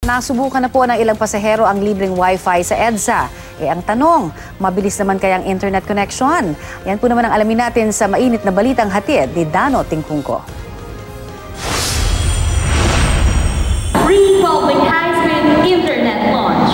Nasubukan na po ng ilang pasahero ang libreng wifi sa EDSA. Ang tanong, mabilis naman kayang internet connection? Yan po naman ang alamin natin sa mainit na balitang hatid ni Dano Tingkungko. Free Public High-Speed Internet Launch.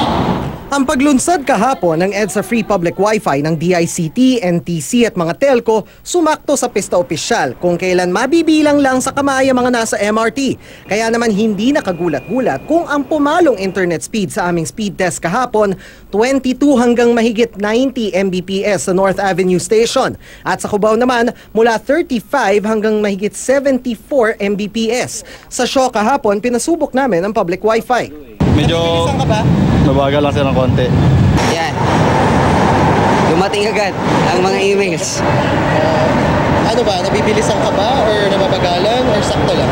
Ang paglunsad kahapon ng EDSA Free Public Wi-Fi ng DICT, NTC at mga telco sumakto sa pista opisyal kung kailan mabibilang lang sa kamay ang mga nasa MRT. Kaya naman hindi nakagulat-gulat kung ang pumalong internet speed sa aming speed test kahapon 22 hanggang mahigit 90 Mbps sa North Avenue Station. At sa Cubao naman mula 35 hanggang mahigit 74 Mbps. Sa show kahapon pinasubok namin ang public Wi-Fi. Medyo mabagal lang siya ng konti. Yan. Dumating agad ang mga emails. Ano ba? Nabibilisan ka ba? Or nababagalan? Or sakto lang?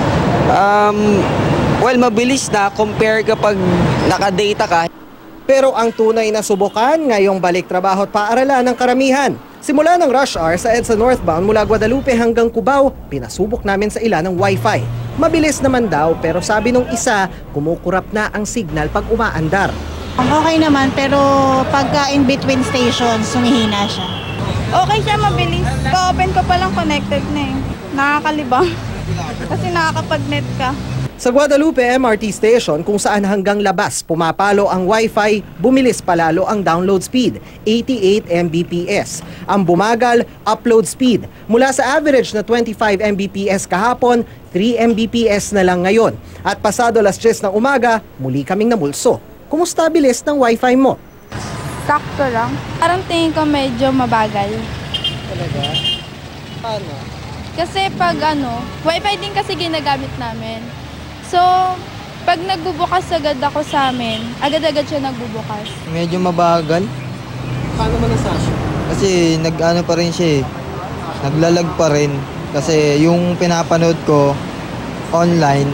Well, mabilis na compare kapag naka-data ka. Pero ang tunay na subukan ngayong balik trabaho at paaralan ng karamihan. Simula ng rush hour sa EDSA northbound mula Guadalupe hanggang Cubao, pinasubok namin sa ilan ng Wi-Fi. Mabilis naman daw pero sabi nung isa, kumukurap na ang signal pag umaandar. Okay naman pero pagka in between stations, sumihina siya. Okay siya, mabilis. Ka-open ko palang connected na eh. Nakakalibang. Kasi nakakapag-net ka. Sa Guadalupe MRT Station kung saan hanggang labas pumapalo ang Wi-Fi, bumilis palalo ang download speed, 88 Mbps. Ang bumagal, upload speed. Mula sa average na 25 Mbps kahapon, 3 Mbps na lang ngayon. At pasado alas 10 ng umaga, muli kaming namulso. Kumusta bilis ng Wi-Fi mo? Sakto lang. Parang tingin ko medyo mabagal. Talaga? Paano? Kasi pag wifi din kasi ginagamit namin. So, pag nagbubukas agad ako sa amin, agad-agad siya nagbubukas. Medyo mabagal. Paano mo nasabi? Kasi nag-ano pa rin siya eh. Naglalag pa rin. Kasi yung pinapanood ko online,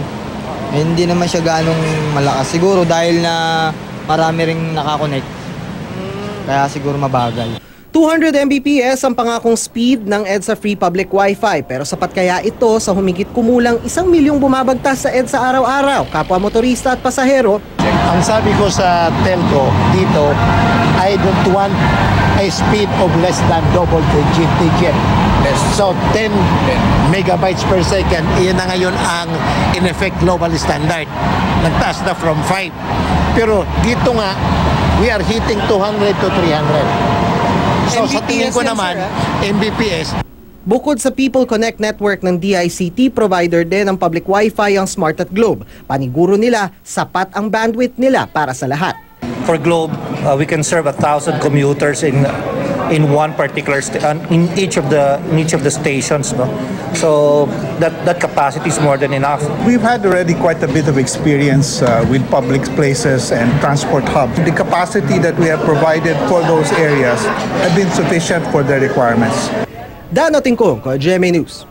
hindi naman siya ganong malakas. Siguro dahil na marami ring nakakonect. Kaya siguro mabagal. 200 Mbps ang pangakong speed ng EDSA Free Public Wi-Fi pero sapat kaya ito sa humigit kumulang 1 milyong bumabagtas sa EDSA araw-araw, kapwa motorista at pasahero. Ang sabi ko sa telco dito, I don't want a speed of less than double digit. So 10 megabytes per second, iyan na ngayon ang in effect global standard. Nagtaas na from 5. Pero dito nga, we are hitting 200 to 300. So sa tingin ko naman, Mbps. Bukod sa People Connect network ng DICT, provider din ng public Wi-Fi ang Smart at Globe. Paniguro nila, sapat ang bandwidth nila para sa lahat. For Globe, we can serve 1,000 commuters in one particular in each of the stations, no? So that capacity is more than enough. We've had already quite a bit of experience with public places and transport hubs. The capacity that we have provided for those areas have been sufficient for their requirements. Dano Tingkungko, GMA News.